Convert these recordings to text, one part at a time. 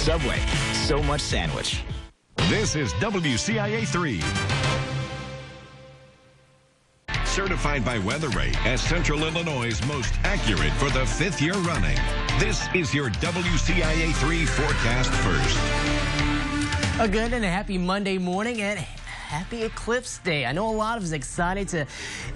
Subway, so much sandwich. This is WCIA 3. Certified by WeatherRate as Central Illinois' most accurate for the 5th year running. This is your WCIA 3 forecast first. A good and a happy Monday morning and happy Eclipse Day. I know a lot of us excited to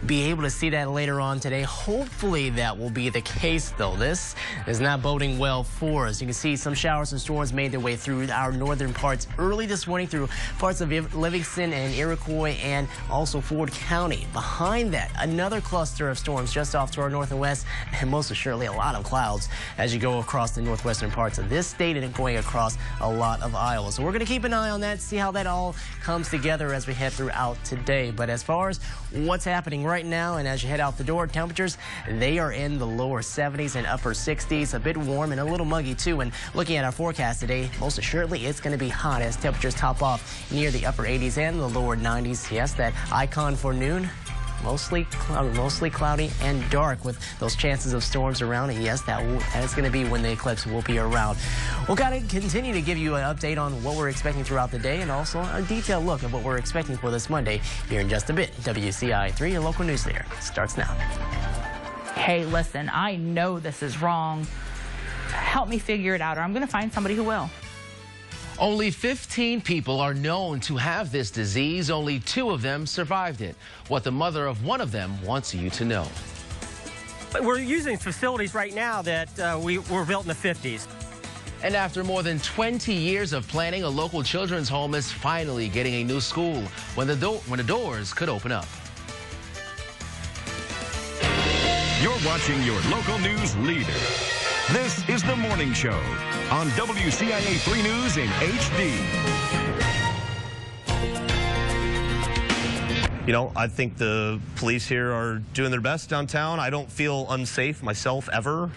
be able to see that later on today. Hopefully that will be the case, though. This is not boding well for us. You can see some showers and storms made their way through our northern parts early this morning through parts of Livingston and Iroquois and also Ford County. Behind that, another cluster of storms just off to our north and west, and most assuredly a lot of clouds as you go across the northwestern parts of this state and going across a lot of Iowa. So we're going to keep an eye on that, see how that all comes together as we head throughout today. But as far as what's happening right now and as you head out the door, temperatures, they are in the lower 70s and upper 60s, a bit warm and a little muggy too. And looking at our forecast today, most assuredly it's going to be hot as temperatures top off near the upper 80s and the lower 90s. Yes, that icon for noon. Mostly cloudy and dark with those chances of storms around. And yes, that is going to be when the eclipse will be around. We'll kind of continue to give you an update on what we're expecting throughout the day and also a detailed look at what we're expecting for this Monday here in just a bit. WCIA 3, your local news leader, starts now. Hey, listen, I know this is wrong. Help me figure it out or I'm going to find somebody who will. Only 15 people are known to have this disease. Only 2 of them survived it. What the mother of one of them wants you to know. We're using facilities right now that were built in the 50s. And after more than 20 years of planning, a local children's home is finally getting a new school when the doors could open up. You're watching your local news leader. This is The Morning Show on WCIA 3 News in HD. You know, I think the police here are doing their best downtown. I don't feel unsafe myself ever.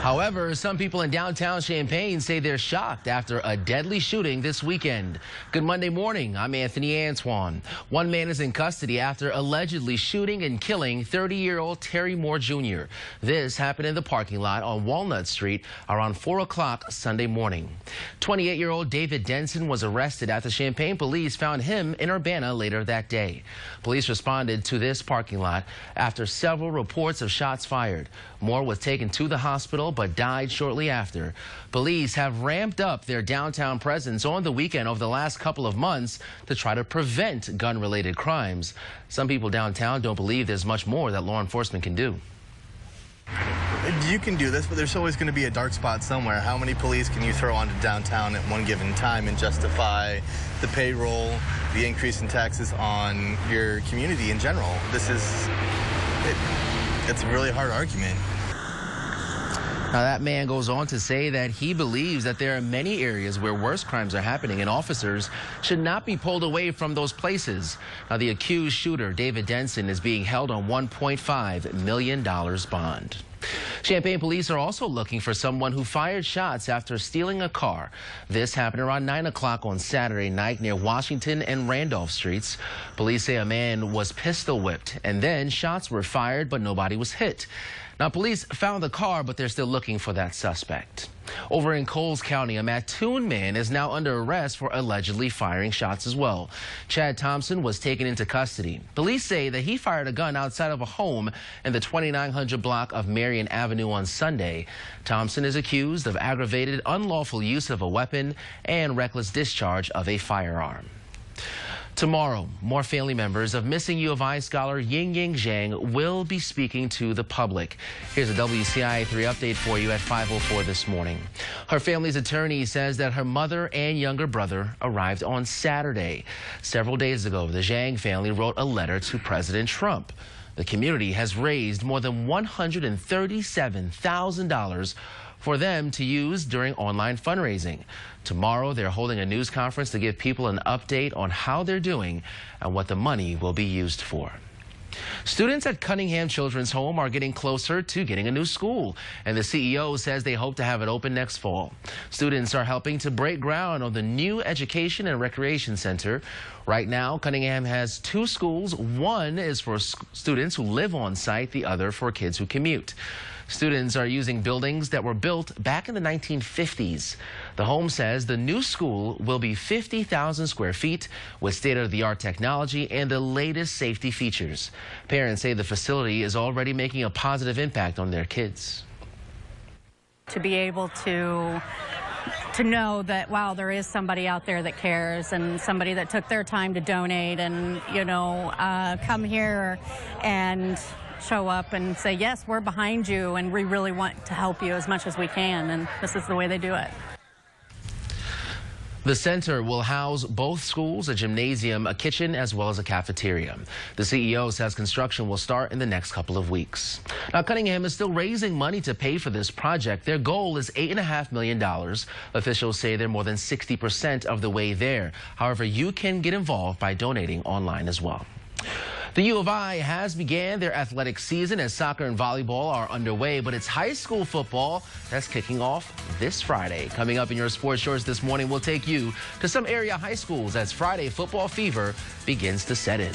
However, some people in downtown Champaign say they're shocked after a deadly shooting this weekend. Good Monday morning. I'm Anthony Antoine. One man is in custody after allegedly shooting and killing 30-year-old Terry Moore Jr. This happened in the parking lot on Walnut Street around 4 o'clock Sunday morning. 28-year-old David Denson was arrested after Champaign police found him in Urbana later that day. Police responded to this parking lot after several reports of shots fired. Moore was taken to the hospital but died shortly after. Police have ramped up their downtown presence on the weekend over the last couple of months to try to prevent gun-related crimes. Some people downtown don't believe there's much more that law enforcement can do. You can do this, but there's always going to be a dark spot somewhere. How many police can you throw onto downtown at one given time and justify the payroll, the increase in taxes on your community in general? It's a really hard argument. Now, that man goes on to say that he believes that there are many areas where worse crimes are happening and officers should not be pulled away from those places. Now, the accused shooter, David Denson, is being held on $1.5 million bond. Champaign police are also looking for someone who fired shots after stealing a car. This happened around 9 o'clock on Saturday night near Washington and Randolph Streets. Police say a man was pistol whipped and then shots were fired, but nobody was hit. Now, police found the car, but they're still looking for that suspect. Over in Coles County, a Mattoon man is now under arrest for allegedly firing shots as well. Chad Thompson was taken into custody. Police say that he fired a gun outside of a home in the 2900 block of Marion Avenue on Sunday. Thompson is accused of aggravated unlawful use of a weapon and reckless discharge of a firearm. Tomorrow, more family members of missing U of I scholar Ying-Ying Zhang will be speaking to the public. Here's a WCIA 3 update for you at 5:04 this morning. Her family's attorney says that her mother and younger brother arrived on Saturday. Several days ago, the Zhang family wrote a letter to President Trump. The community has raised more than $137,000 for them to use during online fundraising. Tomorrow, they're holding a news conference to give people an update on how they're doing and what the money will be used for. Students at Cunningham Children's Home are getting closer to getting a new school, and the CEO says they hope to have it open next fall. Students are helping to break ground on the new Education and Recreation Center. Right now, Cunningham has 2 schools. One is for students who live on site, the other for kids who commute. Students are using buildings that were built back in the 1950s. The home says the new school will be 50,000 square feet with state-of-the-art technology and the latest safety features. Parents say the facility is already making a positive impact on their kids. To be able to know that, wow, there is somebody out there that cares and somebody that took their time to donate and, you know, come here and show up and say, yes, we're behind you and we really want to help you as much as we can, and this is the way they do it. The center will house both schools, a gymnasium, a kitchen, as well as a cafeteria. The CEO says construction will start in the next couple of weeks. Now, Cunningham is still raising money to pay for this project. Their goal is $8.5 million. Officials say they're more than 60% of the way there. However, you can get involved by donating online as well. The U of I has began their athletic season as soccer and volleyball are underway, but it's high school football that's kicking off this Friday. Coming up in your sports shorts this morning, we'll take you to some area high schools as Friday football fever begins to set in.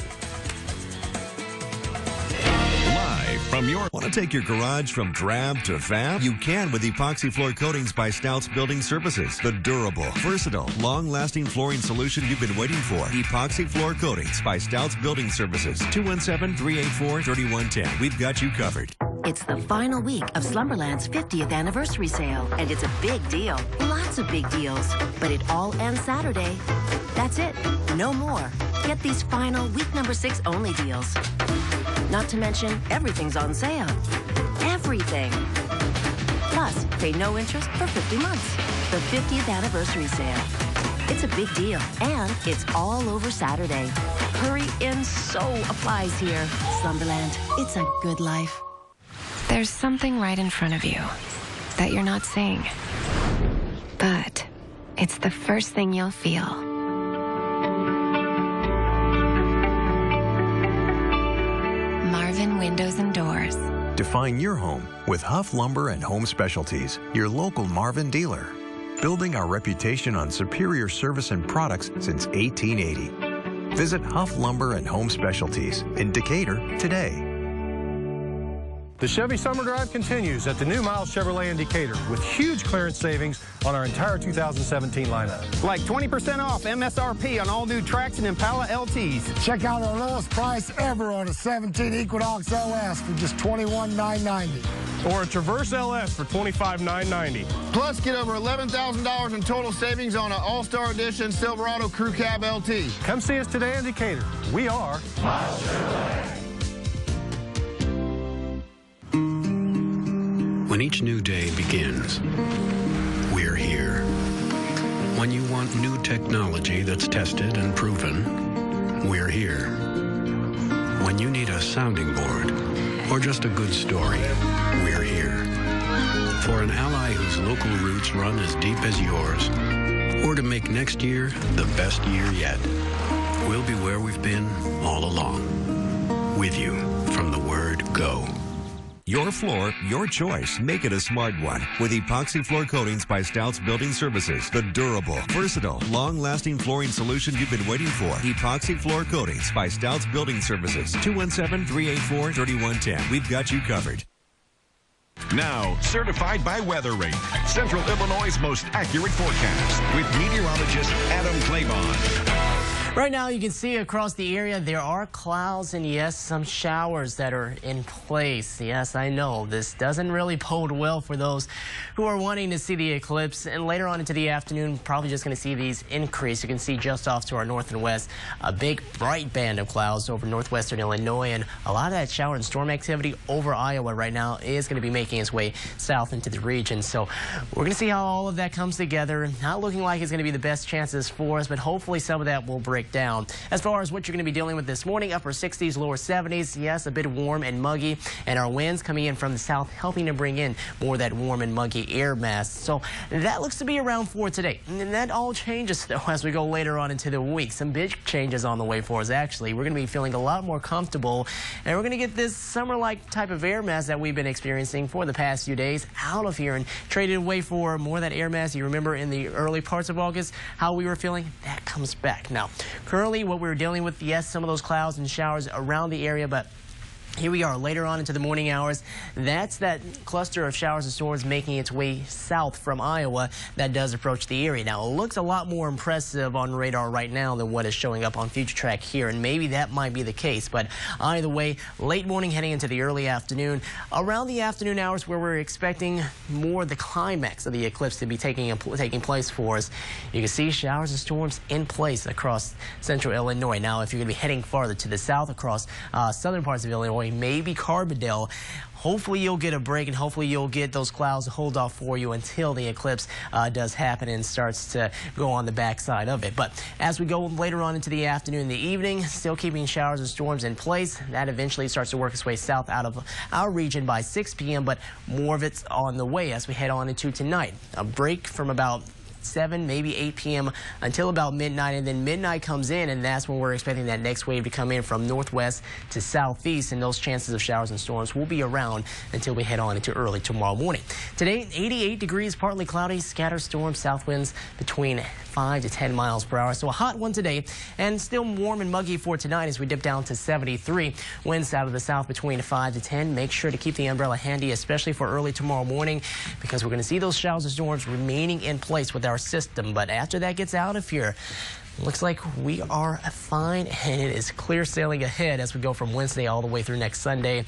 From your Want to take your garage from drab to fab? You can with epoxy floor coatings by Stouts Building Services. The durable, versatile, long-lasting flooring solution you've been waiting for. Epoxy floor coatings by Stouts Building Services. 217-384-3110. We've got you covered. It's the final week of Slumberland's 50th anniversary sale, and it's a big deal. Lots of big deals, but it all ends Saturday. That's it. No more. Get these final week number 6 only deals. Not to mention, everything's on sale. Everything. Plus, pay no interest for 50 months. The 50th anniversary sale. It's a big deal, and it's all over Saturday. Hurry in, so applies here. Slumberland, it's a good life. There's something right in front of you that you're not seeing, but it's the first thing you'll feel. Marvin Windows and Doors. Define your home with Huff Lumber and Home Specialties, your local Marvin dealer. Building our reputation on superior service and products since 1880. Visit Huff Lumber and Home Specialties in Decatur today. The Chevy Summer Drive continues at the new Miles Chevrolet in Decatur with huge clearance savings on our entire 2017 lineup. Like 20% off MSRP on all new Trax and Impala LTs. Check out our lowest price ever on a 17 Equinox LS for just $21,990. Or a Traverse LS for $25,990. Plus, get over $11,000 in total savings on an All-Star Edition Silverado Crew Cab LT. Come see us today in Decatur. We are Miles Chevrolet. When each new day begins, we're here. When you want new technology that's tested and proven, we're here. When you need a sounding board or just a good story, we're here. For an ally whose local roots run as deep as yours, or to make next year the best year yet, we'll be where we've been all along. With you from the word go. Your floor, your choice. Make it a smart one with epoxy floor coatings by Stouts Building Services. The durable, versatile, long-lasting flooring solution you've been waiting for. Epoxy floor coatings by Stouts Building Services. 217-384-3110. We've got you covered. Now, certified by Weather Rate, Central Illinois' most accurate forecast with meteorologist Adam Claybon. Right now, you can see across the area there are clouds and, yes, some showers that are in place. Yes, I know this doesn't really bode well for those who are wanting to see the eclipse. And later on into the afternoon, probably just going to see these increase. You can see just off to our north and west a big bright band of clouds over northwestern Illinois. And a lot of that shower and storm activity over Iowa right now is going to be making its way south into the region. So we're going to see how all of that comes together. Not looking like it's going to be the best chances for us, but hopefully some of that will break down. As far as what you're going to be dealing with this morning, upper 60s, lower 70s. Yes, a bit warm and muggy, and our winds coming in from the south helping to bring in more of that warm and muggy air mass. So that looks to be around for today. And that all changes though as we go later on into the week. Some big changes on the way for us actually. We're going to be feeling a lot more comfortable, and we're going to get this summer-like type of air mass that we've been experiencing for the past few days out of here and traded away for more of that air mass. You remember in the early parts of August how we were feeling? That comes back. Now, currently what we're dealing with, yes, some of those clouds and showers around the area, but Here we are later on into the morning hours. That's that cluster of showers and storms making its way south from Iowa that does approach the area. Now, it looks a lot more impressive on radar right now than what is showing up on Future Track here, and maybe that might be the case. But either way, late morning heading into the early afternoon. Around the afternoon hours where we're expecting more of the climax of the eclipse to be taking place for us, you can see showers and storms in place across central Illinois. Now, if you're going to be heading farther to the south across southern parts of Illinois, maybe Carbondale, hopefully you'll get a break and hopefully you'll get those clouds to hold off for you until the eclipse does happen and starts to go on the backside of it. But as we go later on into the afternoon and the evening, still keeping showers and storms in place. That eventually starts to work its way south out of our region by 6 p.m., but more of it's on the way as we head on into tonight. A break from about 7, maybe 8 p.m. until about midnight, and then midnight comes in, and that's when we're expecting that next wave to come in from northwest to southeast, and those chances of showers and storms will be around until we head on into early tomorrow morning. Today, 88 degrees, partly cloudy, scattered storms, south winds between 5 to 10 miles per hour. So a hot one today, and still warm and muggy for tonight as we dip down to 73. Winds out of the south between 5 to 10. Make sure to keep the umbrella handy, especially for early tomorrow morning, because we're going to see those showers and storms remaining in place with our system. But after that gets out of here, looks like we are fine, and it is clear sailing ahead as we go from Wednesday all the way through next Sunday.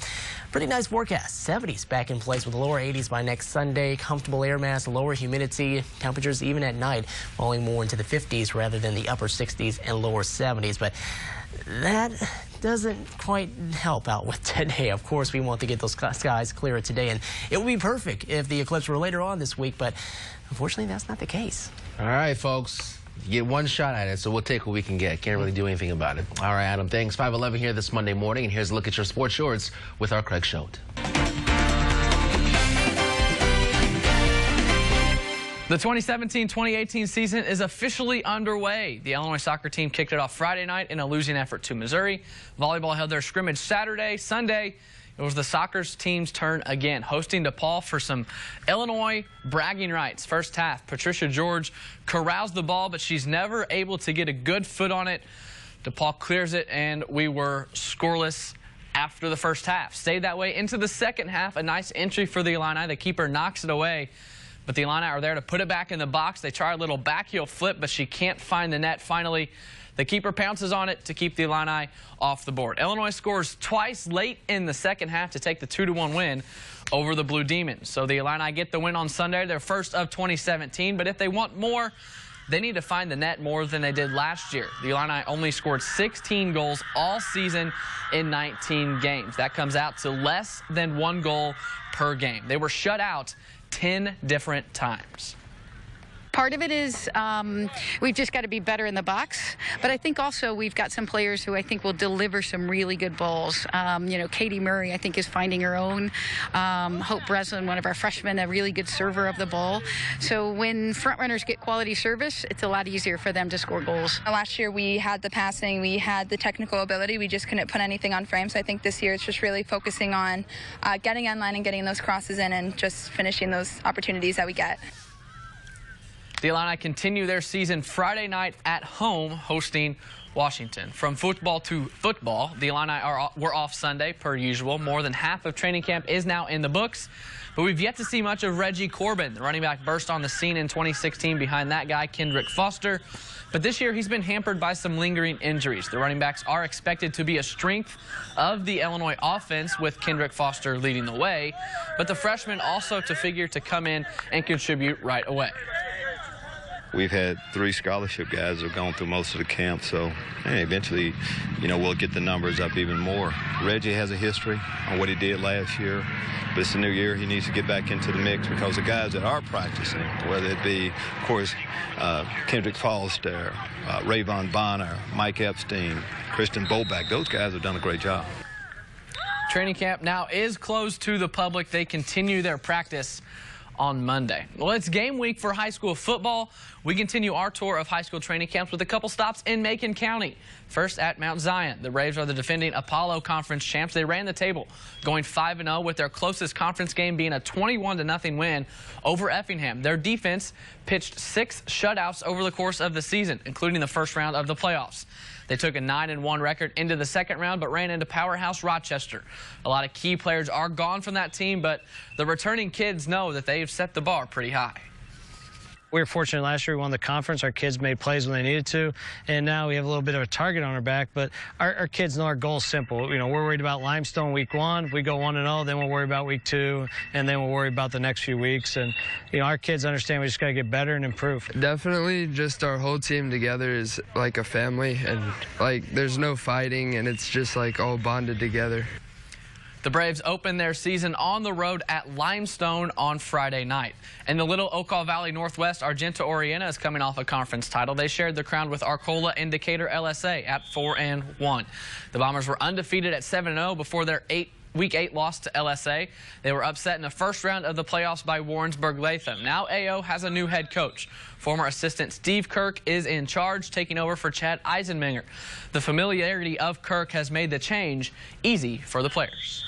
Pretty nice forecast. 70s back in place with lower 80s by next Sunday. Comfortable air mass, lower humidity. Temperatures even at night falling more into the 50s rather than the upper 60s and lower 70s. But that doesn't quite help out with today. Of course, we want to get those skies clearer today, and it would be perfect if the eclipse were later on this week, but unfortunately, that's not the case. All right, folks. You get one shot at it, so we'll take what we can get. Can't really do anything about it. All right, Adam, thanks. 5:11 here this Monday morning, and here's a look at your sports shorts with our Craig Schultz. The 2017-2018 season is officially underway. The Illinois soccer team kicked it off Friday night in a losing effort to Missouri. Volleyball held their scrimmage Saturday. Sunday, it was the soccer team's turn again, hosting DePaul for some Illinois bragging rights. First half, Patricia George corrals the ball, but she's never able to get a good foot on it. DePaul clears it, and we were scoreless after the first half. Stayed that way into the second half. A nice entry for the Illini. The keeper knocks it away, but the Illini are there to put it back in the box. They try a little backheel flip, but she can't find the net. Finally, the keeper pounces on it to keep the Illini off the board. Illinois scores twice late in the second half to take the 2-1 win over the Blue Demons. So the Illini get the win on Sunday, their first of 2017. But if they want more, they need to find the net more than they did last year. The Illini only scored 16 goals all season in 19 games. That comes out to less than 1 goal per game. They were shut out 10 different times. Part of it is we've just got to be better in the box, but I think also we've got some players who I think will deliver some really good balls. You know, Katie Murray, I think, is finding her own. Hope Breslin, one of our freshmen, a really good server of the ball. So when front runners get quality service, it's a lot easier for them to score goals. Last year we had the passing, we had the technical ability, we just couldn't put anything on frame. So I think this year it's just really focusing on getting on line and getting those crosses in and just finishing those opportunities that we get. The Illini continue their season Friday night at home, hosting Washington. From football to football, the Illini were off Sunday, per usual. More than half of training camp is now in the books, but we've yet to see much of Reggie Corbin. The running back burst on the scene in 2016 behind that guy, Kendrick Foster. But this year, he's been hampered by some lingering injuries. The running backs are expected to be a strength of the Illinois offense, with Kendrick Foster leading the way, but the freshman also to figure to come in and contribute right away. We've had 3 scholarship guys who have gone through most of the camp, so eventually, you know, we'll get the numbers up even more. Reggie has a history on what he did last year, but it's a new year. He needs to get back into the mix because the guys that are practicing, whether it be, of course, Kendrick Foster, Rayvon Bonner, Mike Epstein, Kristen Boback, those guys have done a great job. Training camp now is closed to the public. They continue their practice on Monday. Well, it's game week for high school football. We continue our tour of high school training camps with a couple stops in Macon County. First at Mount Zion. The Braves are the defending Apollo Conference champs. They ran the table, going 5-0 with their closest conference game being a 21-0 win over Effingham. Their defense pitched 6 shutouts over the course of the season, including the first round of the playoffs. They took a 9-1 record into the second round, but ran into powerhouse Rochester. A lot of key players are gone from that team, but the returning kids know that they've set the bar pretty high. We were fortunate last year we won the conference. Our kids made plays when they needed to, and now we have a little bit of a target on our back, but our kids know our goal is simple. You know, we're worried about Limestone week 1. If we go 1-0, then we'll worry about week 2, and then we'll worry about the next few weeks. And, you know, our kids understand we just got to get better and improve. Definitely just our whole team together is like a family, and, like, there's no fighting, and it's just, like, all bonded together. The Braves open their season on the road at Limestone on Friday night. In the Little Ocala Valley Northwest, Argenta Oriena is coming off a conference title. They shared the crown with Arcola and Decatur LSA at 4-1. The Bombers were undefeated at 7-0 before their Week 8 loss to LSA. They were upset in the first round of the playoffs by Warrensburg-Latham. Now AO has a new head coach. Former assistant Steve Kirk is in charge, taking over for Chad Eisenmenger. The familiarity of Kirk has made the change easy for the players.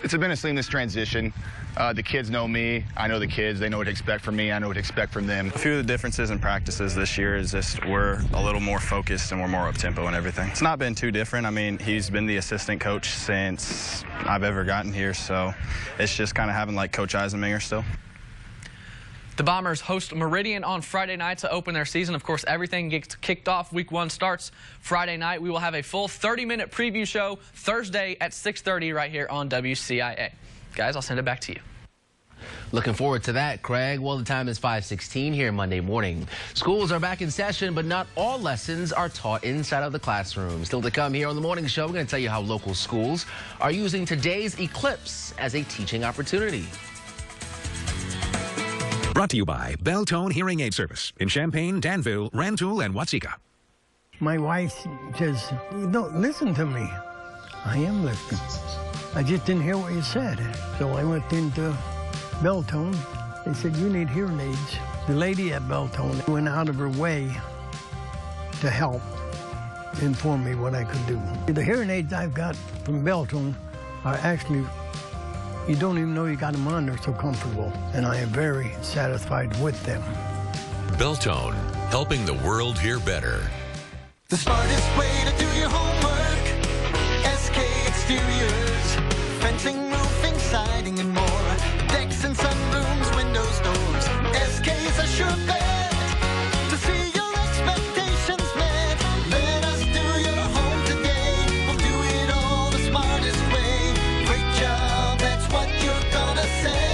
It's been a seamless transition. The kids know me. I know the kids. They know what to expect from me. I know what to expect from them. A few of the differences in practices this year is just we're a little more focused and we're more up-tempo and everything. It's not been too different. I mean, he's been the assistant coach since I've ever gotten here, so it's just kind of having like Coach Eisenmenger still. The Bombers host Meridian on Friday night to open their season. Of course, everything gets kicked off. Week 1 starts Friday night. We will have a full 30-minute preview show Thursday at 6:30 right here on WCIA. Guys, I'll send it back to you. Looking forward to that, Craig. Well, the time is 5:16 here Monday morning. Schools are back in session, but not all lessons are taught inside of the classroom. Still to come here on the morning show, we're going to tell you how local schools are using today's eclipse as a teaching opportunity. Brought to you by Bell-Tone Hearing Aid Service in Champaign, Danville, Rantoul, and Watsika. My wife says, "Don't listen to me." I am listening. I just didn't hear what you said. So I went into Bell-Tone. They said, "You need hearing aids." The lady at Bell-Tone went out of her way to help inform me what I could do. The hearing aids I've got from Bell-Tone are actually, you don't even know you got them on, they're so comfortable. And I am very satisfied with them. Bell-Tone, helping the world hear better. The smartest way to do your homework. SK Exteriors. Fencing, roofing, siding, and more. Decks and sunrooms, windows, doors. SK's a sure bet to see your expectations met. Let us do your home today. We'll do it all the smartest way. Great job, that's what you're gonna say.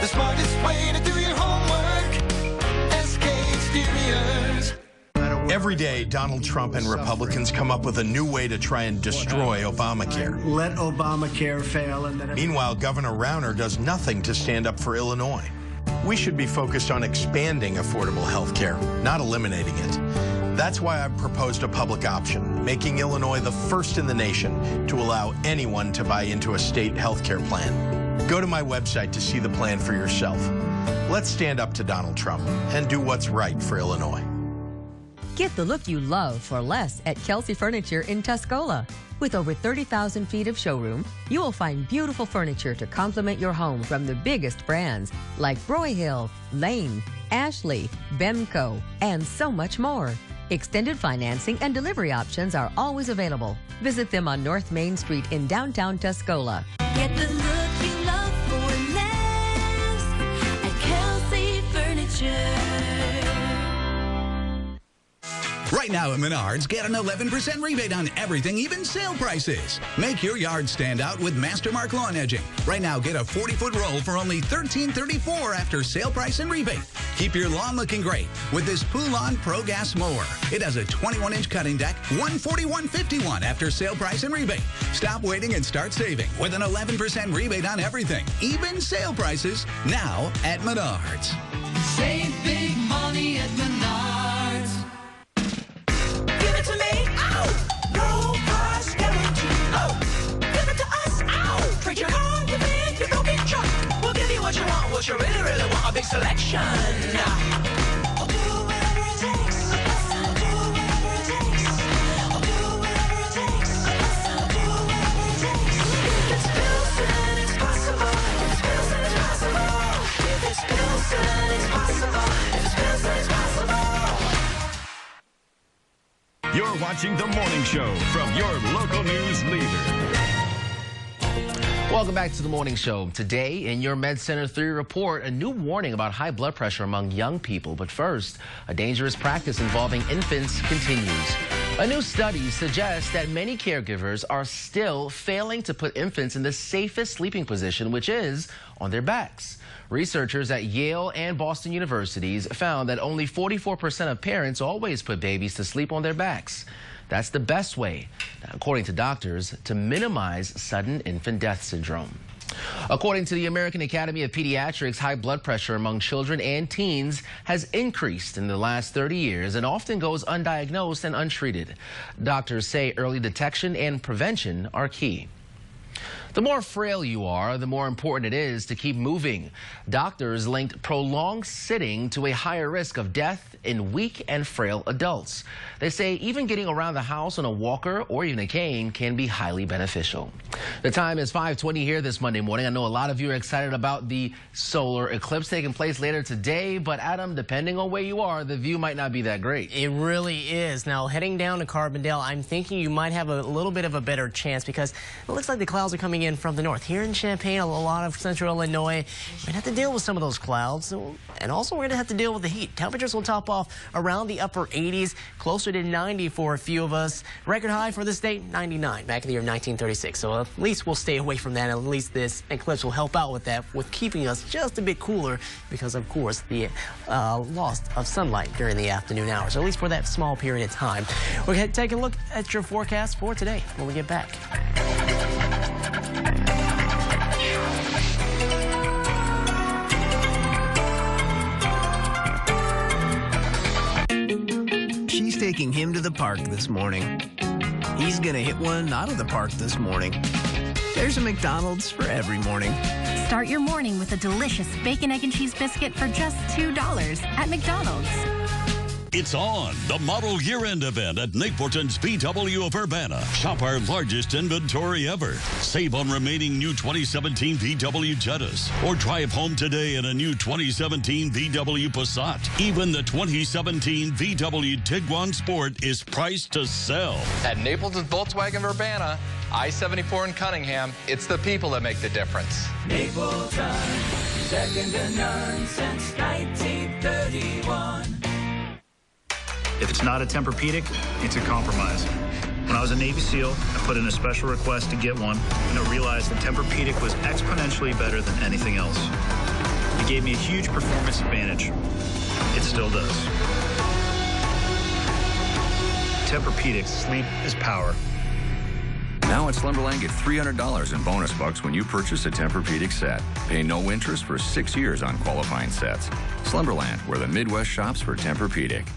The smartest way to do your homework. SK Exteriors. Every day, Donald Trump and Republicans come up with a new way to try and destroy Obamacare. Let Obamacare fail. And then Meanwhile, Governor Rauner does nothing to stand up for Illinois. We should be focused on expanding affordable health care, not eliminating it. That's why I've proposed a public option, making Illinois the first in the nation to allow anyone to buy into a state health care plan. Go to my website to see the plan for yourself. Let's stand up to Donald Trump and do what's right for Illinois. Get the look you love for less at Kelsey Furniture in Tuscola. With over 30,000 feet of showroom, you will find beautiful furniture to complement your home from the biggest brands like Broyhill, Lane, Ashley, Bemco, and so much more. Extended financing and delivery options are always available. Visit them on North Main Street in downtown Tuscola. Get the look you love for less at Kelsey Furniture. Right now at Menards, get an 11% rebate on everything, even sale prices. Make your yard stand out with Mastermark Lawn Edging. Right now, get a 40-foot roll for only $13.34 after sale price and rebate. Keep your lawn looking great with this Poulon Pro Gas Mower. It has a 21-inch cutting deck, $141.51 after sale price and rebate. Stop waiting and start saving with an 11% rebate on everything, even sale prices, now at Menards. Save big money at Menards. Give it to me, ow! No price guarantee, oh! Give it to us, ow! Trade your car with it, you broken truck. We'll give you what you want, what you really, really want, a big selection. I'll do whatever it takes. I'll do whatever it takes. I'll do whatever it takes. I'll do whatever it takes. If it's Pilsen, it's possible. If it's Pilsen, it's possible. If it's Pilsen, You're watching The Morning Show from your local news leader. Welcome back to The Morning Show. Today, in your Med Center 3 report, a new warning about high blood pressure among young people. But first, a dangerous practice involving infants continues. A new study suggests that many caregivers are still failing to put infants in the safest sleeping position, which is on their backs. Researchers at Yale and Boston universities found that only 44% of parents always put babies to sleep on their backs. That's the best way, according to doctors, to minimize sudden infant death syndrome. According to the American Academy of Pediatrics, high blood pressure among children and teens has increased in the last 30 years and often goes undiagnosed and untreated. Doctors say early detection and prevention are key. The more frail you are, the more important it is to keep moving. Doctors linked prolonged sitting to a higher risk of death in weak and frail adults. They say even getting around the house on a walker or even a cane can be highly beneficial. The time is 5:20 here this Monday morning. I know a lot of you are excited about the solar eclipse taking place later today, but Adam, depending on where you are, the view might not be that great. It really is. Now, heading down to Carbondale, I'm thinking you might have a little bit of a better chance because it looks like the clouds are coming in from the north. Here in Champaign, a lot of central Illinois, we're going to have to deal with some of those clouds, and also we're going to have to deal with the heat. Temperatures will top off around the upper 80s, closer to 90 for a few of us. Record high for this state, 99, back in the year 1936. So at least we'll stay away from that. At least this eclipse will help out with that, with keeping us just a bit cooler because, of course, the loss of sunlight during the afternoon hours, at least for that small period of time. We're going to take a look at your forecast for today when we get back. She's taking him to the park this morning. He's gonna hit one out of the park this morning. There's a McDonald's for every morning. Start your morning with a delicious bacon, egg, and cheese biscuit for just $2 at McDonald's. It's on, the model year-end event at Nick Borton's VW of Urbana. Shop our largest inventory ever. Save on remaining new 2017 VW Jettas. Or drive home today in a new 2017 VW Passat. Even the 2017 VW Tiguan Sport is priced to sell. At Napleton's Volkswagen of Urbana, I-74 in Cunningham, it's the people that make the difference. Napleton, second to none since 1931. If it's not a Tempur-Pedic, it's a compromise. When I was a Navy SEAL, I put in a special request to get one, and I realized that Tempur-Pedic was exponentially better than anything else. It gave me a huge performance advantage. It still does. Tempur-Pedic, sleep is power. Now at Slumberland, get $300 in bonus bucks when you purchase a Tempur-Pedic set. Pay no interest for 6 years on qualifying sets. Slumberland, where the Midwest shops for Tempur-Pedic.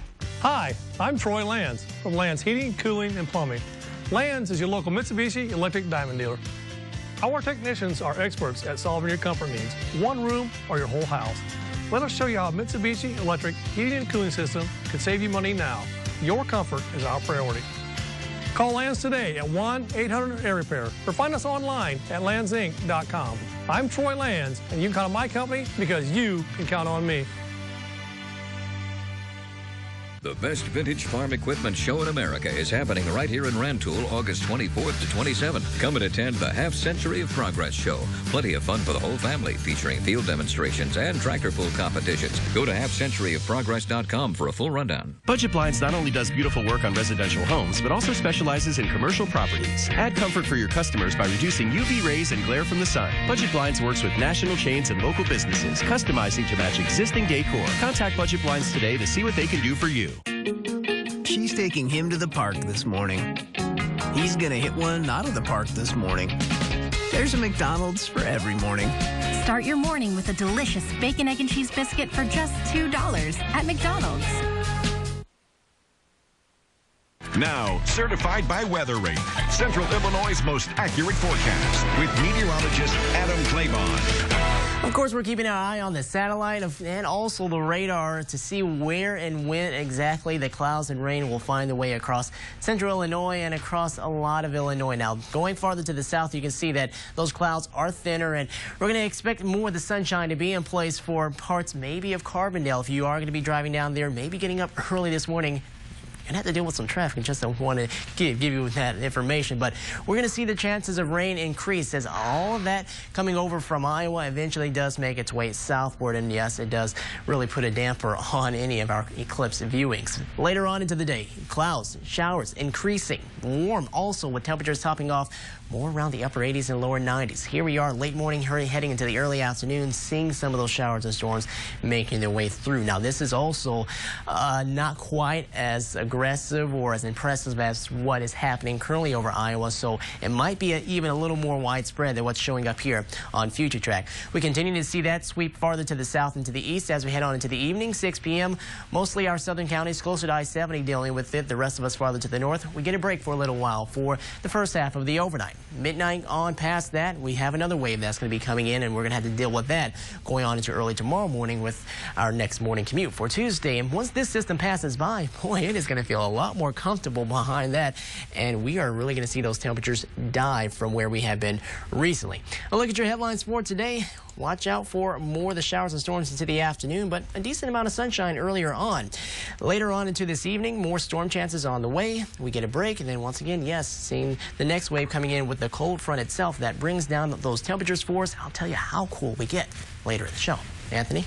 Hi, I'm Troy Lands from Lands Heating, Cooling, and Plumbing. Lands is your local Mitsubishi electric diamond dealer. Our technicians are experts at solving your comfort needs, one room or your whole house. Let us show you how Mitsubishi electric heating and cooling system can save you money now. Your comfort is our priority. Call Lands today at 1-800-AIR-REPAIR or find us online at landsinc.com. I'm Troy Lands, and you can count on my company because you can count on me. The best vintage farm equipment show in America is happening right here in Rantoul, August 24th to 27th. Come and attend the Half Century of Progress show. Plenty of fun for the whole family, featuring field demonstrations and tractor pull competitions. Go to halfcenturyofprogress.com for a full rundown. Budget Blinds not only does beautiful work on residential homes, but also specializes in commercial properties. Add comfort for your customers by reducing UV rays and glare from the sun. Budget Blinds works with national chains and local businesses, customizing to match existing decor. Contact Budget Blinds today to see what they can do for you. She's taking him to the park this morning. He's gonna hit one out of the park this morning. There's a McDonald's for every morning. Start your morning with a delicious bacon, egg, and cheese biscuit for just $2 at McDonald's. Now, certified by Weather Rate, Central Illinois' most accurate forecast with meteorologist Adam Claybon. Of course, we're keeping our eye on the satellite and also the radar to see where and when exactly the clouds and rain will find their way across central Illinois and across a lot of Illinois. Now, going farther to the south, you can see that those clouds are thinner, and we're going to expect more of the sunshine to be in place for parts maybe of Carbondale. If you are going to be driving down there, maybe getting up early this morning, going to have to deal with some traffic. Just don't want to give you that information. But we're going to see the chances of rain increase as all of that coming over from Iowa eventually does make its way southward. And yes, it does really put a damper on any of our eclipse viewings. Later on into the day, clouds, showers increasing, warm also with temperatures topping off more around the upper 80s and lower 90s. Here we are late morning, heading into the early afternoon, seeing some of those showers and storms making their way through. Now, this is also not quite as aggressive or as impressive as what is happening currently over Iowa, so it might be even a little more widespread than what's showing up here on Future Track. We continue to see that sweep farther to the south and to the east as we head on into the evening. 6 p.m. Mostly our southern counties closer to I-70 dealing with it. The rest of us farther to the north. We get a break for a little while for the first half of the overnight. Midnight on past that, we have another wave that's going to be coming in, and we're going to have to deal with that going on into early tomorrow morning with our next morning commute for Tuesday. And once this system passes by, boy, it is going to feel a lot more comfortable behind that, and we are really going to see those temperatures dive from where we have been recently. A look at your headlines for today. Watch out for more of the showers and storms into the afternoon, but a decent amount of sunshine earlier on. Later on into this evening, more storm chances on the way. We get a break, and then once again, yes, seeing the next wave coming in with the cold front itself that brings down those temperatures for us. I'll tell you how cool we get later in the show. Anthony?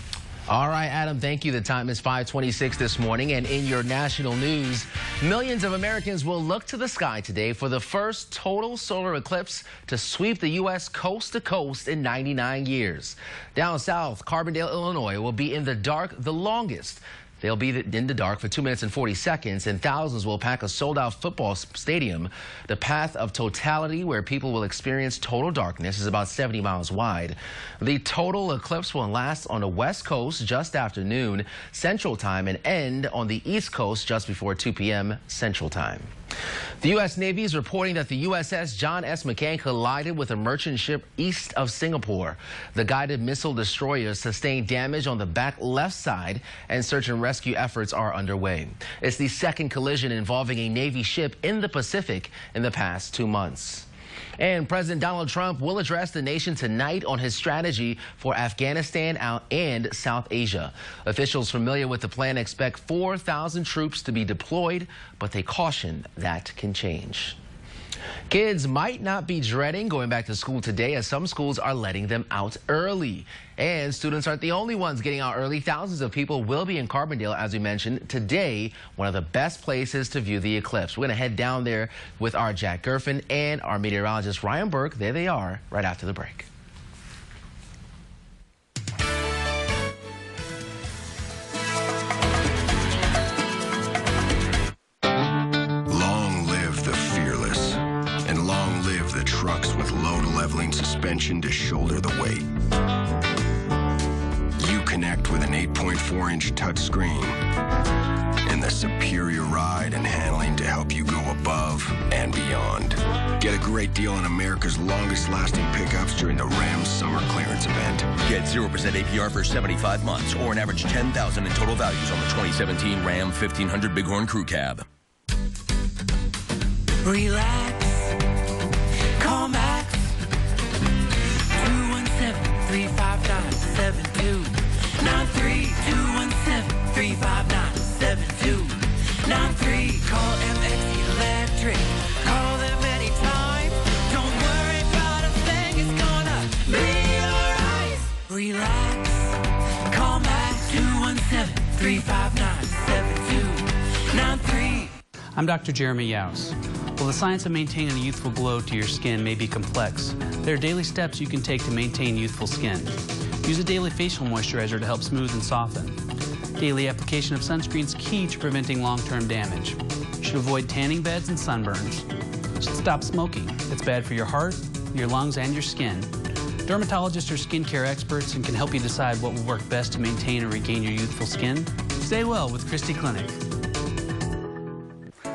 All right, Adam, thank you. The time is 5:26 this morning, and in your national news, millions of Americans will look to the sky today for the first total solar eclipse to sweep the U.S. coast to coast in 99 years. Down south, Carbondale, Illinois will be in the dark the longest. They'll be in the dark for 2 minutes and 40 seconds, and thousands will pack a sold-out football stadium. The path of totality, where people will experience total darkness, is about 70 miles wide. The total eclipse will last on the west coast just after noon Central Time and end on the east coast just before 2 p.m. Central Time. The U.S. Navy is reporting that the USS John S. McCain collided with a merchant ship east of Singapore. The guided missile destroyer sustained damage on the back left side, and search and rescue efforts are underway. It's the second collision involving a Navy ship in the Pacific in the past 2 months. And President Donald Trump will address the nation tonight on his strategy for Afghanistan and South Asia. Officials familiar with the plan expect 4,000 troops to be deployed, but they caution that can change. Kids might not be dreading going back to school today, as some schools are letting them out early. And students aren't the only ones getting out early. Thousands of people will be in Carbondale, as we mentioned, today, one of the best places to view the eclipse. We're going to head down there with our Jack Gerfin and our meteorologist Ryan Burke. There they are, right after the break. Trucks with load-leveling suspension to shoulder the weight. You connect with an 8.4-inch touchscreen and the superior ride and handling to help you go above and beyond. Get a great deal on America's longest-lasting pickups during the Ram Summer Clearance Event. Get 0% APR for 75 months or an average $10,000 in total values on the 2017 Ram 1500 Bighorn Crew Cab. Relax. Call Max 217-359-7293. 217-359-7293. Call MX Electric. Call them anytime. Don't worry about a thing. It's gonna be alright. Relax. Call Max 217-359-7293. I'm Dr. Jeremy Yaus. While the science of maintaining a youthful glow to your skin may be complex, there are daily steps you can take to maintain youthful skin. Use a daily facial moisturizer to help smooth and soften. Daily application of sunscreen is key to preventing long-term damage. You should avoid tanning beds and sunburns. You should stop smoking. It's bad for your heart, your lungs, and your skin. Dermatologists are skincare experts and can help you decide what will work best to maintain and regain your youthful skin. Stay well with Christie Clinic.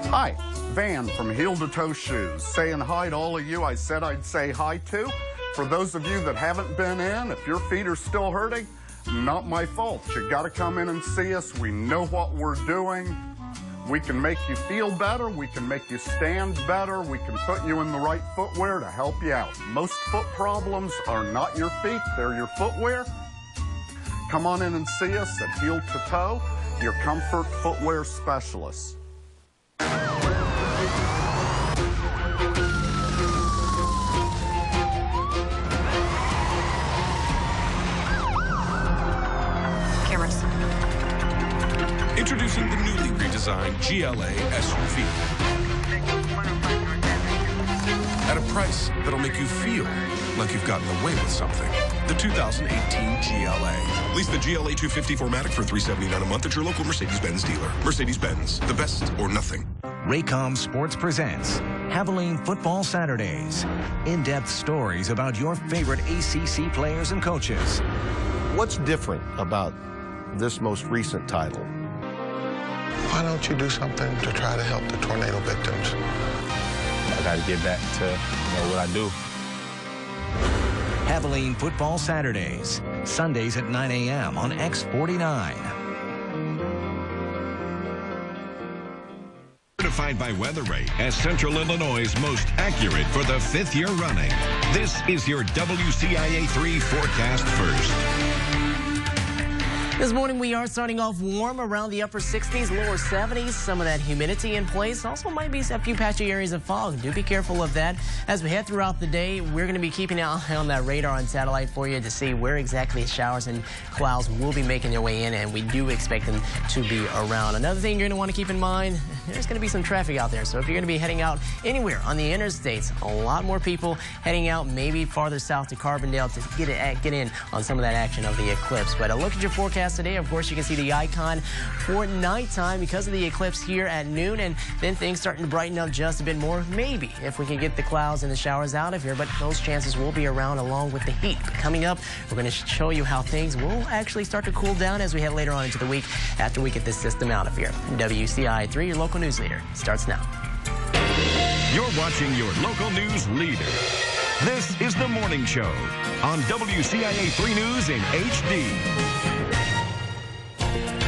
Hi, Van from Heel to Toe Shoes. Saying hi to all of you I said I'd say hi to. For those of you that haven't been in, if your feet are still hurting, not my fault. You got to come in and see us. We know what we're doing. We can make you feel better. We can make you stand better. We can put you in the right footwear to help you out. Most foot problems are not your feet, they're your footwear. Come on in and see us at Heel to Toe, your comfort footwear specialists. Cameras. Introducing the newly redesigned GLA SUV. At a price that'll make you feel like you've gotten away with something. The 2018 GLA. Lease the GLA 250 4MATIC for $379 a month at your local Mercedes-Benz dealer. Mercedes-Benz, the best or nothing. Raycom Sports presents Javelin Football Saturdays. In-depth stories about your favorite ACC players and coaches. What's different about this most recent title? Why don't you do something to try to help the tornado victims? I got to get back to what I do. Javelin Football Saturdays, Sundays at 9 a.m. on X49. Certified by WeatherRate as Central Illinois' most accurate for the 5th year running. This is your WCIA 3 forecast first. This morning we are starting off warm around the upper 60s, lower 70s. Some of that humidity in place. Also might be a few patchy areas of fog. Do be careful of that. As we head throughout the day, we're going to be keeping an eye on that radar on satellite for you to see where exactly showers and clouds will be making their way in, and we do expect them to be around. Another thing you're going to want to keep in mind, there's going to be some traffic out there. So if you're going to be heading out anywhere on the interstates, a lot more people heading out maybe farther south to Carbondale to get in on some of that action of the eclipse. But a look at your forecast today. Of course, you can see the icon for nighttime because of the eclipse here at noon, and then things starting to brighten up just a bit more. Maybe if we can get the clouds and the showers out of here, but those chances will be around along with the heat. Coming up, we're going to show you how things will actually start to cool down as we head later on into the week after we get this system out of here. WCIA 3, your local news leader, starts now. You're watching your local news leader. This is The Morning Show on WCIA 3 News in HD.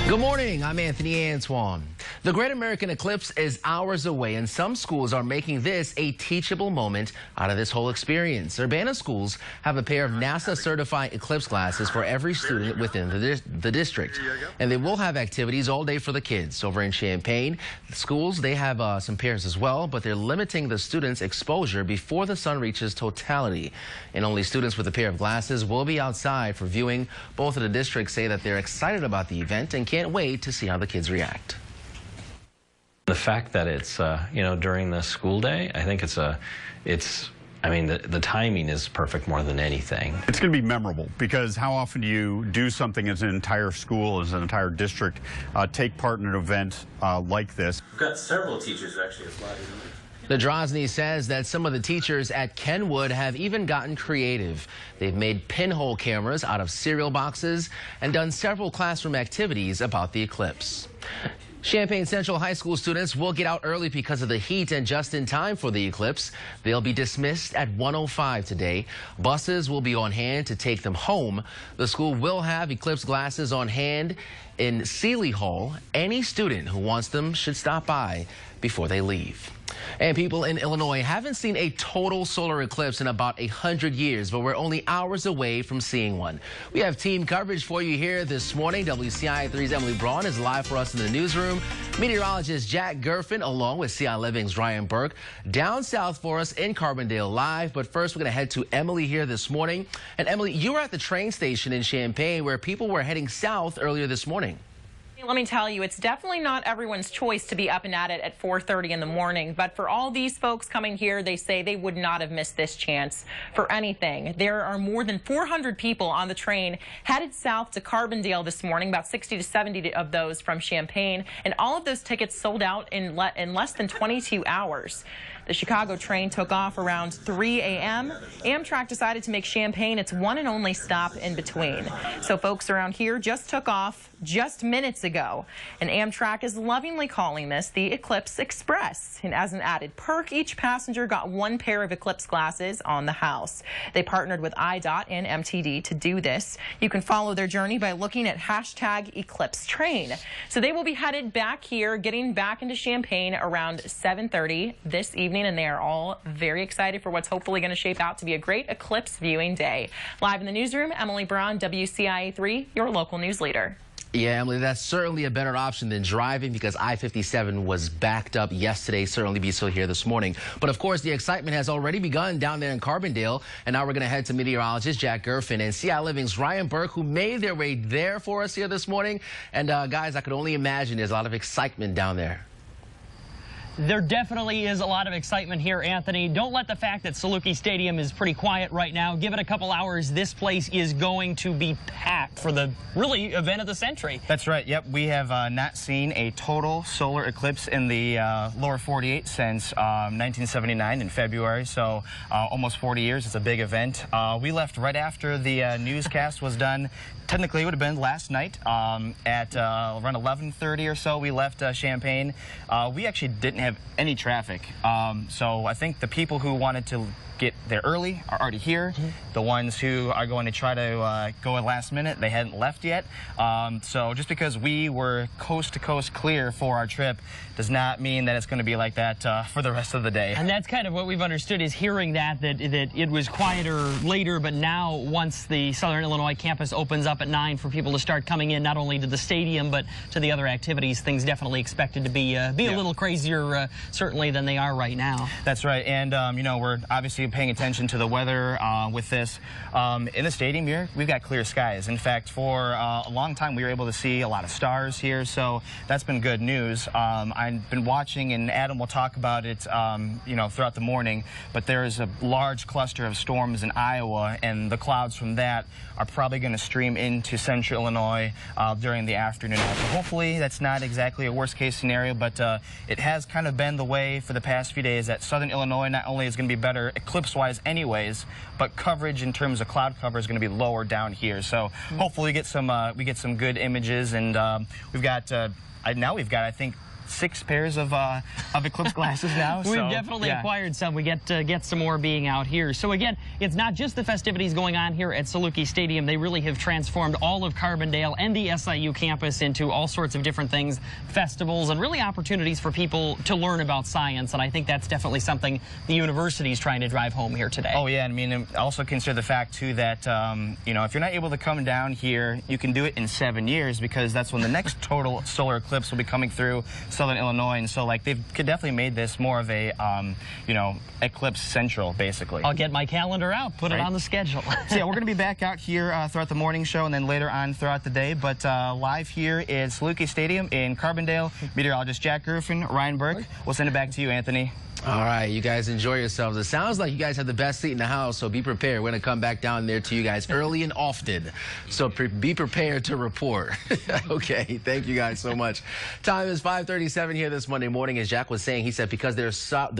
Good morning, I'm Anthony Antoine. The Great American Eclipse is hours away, and some schools are making this a teachable moment out of this whole experience. Urbana schools have a pair of NASA-certified eclipse glasses for every student within the district. And they will have activities all day for the kids. Over in Champaign, the schools, they have some pairs as well, but they're limiting the students' exposure before the sun reaches totality. And only students with a pair of glasses will be outside for viewing. Both of the districts say that they're excited about the event and can't wait to see how the kids react. The fact that it's, during the school day, I think the timing is perfect more than anything. It's going to be memorable because how often do you do something as an entire school, as an entire district, take part in an event like this? We've got several teachers who actually applied. The Drosny says that some of the teachers at Kenwood have even gotten creative. They've made pinhole cameras out of cereal boxes and done several classroom activities about the eclipse. Champaign Central High School students will get out early because of the heat and just in time for the eclipse. They'll be dismissed at 1:05 today. Buses will be on hand to take them home. The school will have eclipse glasses on hand in Seeley Hall. Any student who wants them should stop by before they leave. And people in Illinois haven't seen a total solar eclipse in about 100 years, but we're only hours away from seeing one. We have team coverage for you here this morning. WCIA 3's Emily Braun is live for us in the newsroom. Meteorologist Jack Gerfin, along with CI Living's Ryan Burke, down south for us in Carbondale live. But first, we're going to head to Emily here this morning. And Emily, you were at the train station in Champaign where people were heading south earlier this morning. Let me tell you, it's definitely not everyone's choice to be up and at it at 4:30 in the morning. But for all these folks coming here, they say they would not have missed this chance for anything. There are more than 400 people on the train headed south to Carbondale this morning, about 60 to 70 of those from Champaign. And all of those tickets sold out in less than 22 hours. The Chicago train took off around 3 a.m. Amtrak decided to make Champaign its one and only stop in between. So folks around here just took off just minutes ago. And Amtrak is lovingly calling this the Eclipse Express. And as an added perk, each passenger got one pair of eclipse glasses on the house. They partnered with IDOT and MTD to do this. You can follow their journey by looking at #EclipseTrain. So they will be headed back here, getting back into Champaign around 7:30 this evening. And they are all very excited for what's hopefully going to shape out to be a great eclipse viewing day. Live in the newsroom, Emily Braun, WCIA 3, your local news leader. Yeah, Emily, that's certainly a better option than driving because I-57 was backed up yesterday, certainly be so here this morning. But of course, the excitement has already begun down there in Carbondale. And now we're going to head to meteorologist Jack Gerfin and CI Living's Ryan Burke, who made their way there for us here this morning. And guys, I could only imagine there's a lot of excitement down there. There definitely is a lot of excitement here, Anthony. Don't let the fact that Saluki Stadium is pretty quiet right now. Give it a couple hours. This place is going to be packed for the really event of the century. That's right. Yep. We have not seen a total solar eclipse in the lower 48 since 1979 in February. So almost 40 years. It's a big event. We left right after the newscast was done. Technically, it would have been last night at around 11:30 or so. We left Champaign. We actually didn't have any traffic. So I think the people who wanted to get there early are already here. The ones who are going to try to go at last minute, they hadn't left yet. So just because we were coast to coast clear for our trip does not mean that it's going to be like that for the rest of the day. And that's kind of what we've understood is hearing that it was quieter later, but now once the Southern Illinois campus opens up at 9 for people to start coming in, not only to the stadium but to the other activities, things definitely expected to be a little crazier certainly than they are right now. That's right. And you know, we're obviously paying attention to the weather with this. In the stadium here, we've got clear skies. In fact, for a long time, we were able to see a lot of stars here, so that's been good news. I've been watching, and Adam will talk about it, you know, throughout the morning, but there is a large cluster of storms in Iowa, and the clouds from that are probably going to stream into central Illinois during the afternoon. So hopefully that's not exactly a worst-case scenario, but it has kind of been the way for the past few days that southern Illinois not only is going to be better eclipse-wise anyways, but coverage in terms of cloud cover is going to be lower down here. So hopefully we get some good images, and we've got now we've got, I think, 6 pairs of eclipse glasses now. We've definitely acquired some. We get some more being out here. So again, it's not just the festivities going on here at Saluki Stadium. They really have transformed all of Carbondale and the SIU campus into all sorts of different things, festivals, and really opportunities for people to learn about science. And I think that's definitely something the university is trying to drive home here today. Oh yeah, I mean, also consider the fact too that you know, if you're not able to come down here, you can do it in 7 years, because that's when the next total solar eclipse will be coming through southern Illinois. And so, like, they've definitely made this more of a you know, eclipse central, basically. I'll get my calendar out, put it on the schedule. So yeah, we're going to be back out here throughout the morning show and then later on throughout the day. But live here is Saluki Stadium in Carbondale. Meteorologist Jack Gerfin, Ryan Burke. We'll send it back to you, Anthony. All right, you guys enjoy yourselves. It sounds like you guys have the best seat in the house, so be prepared. We're going to come back down there to you guys early and often, so be prepared to report. Okay, thank you guys so much. Time is 5:37 here this Monday morning. As Jack was saying, he said because they're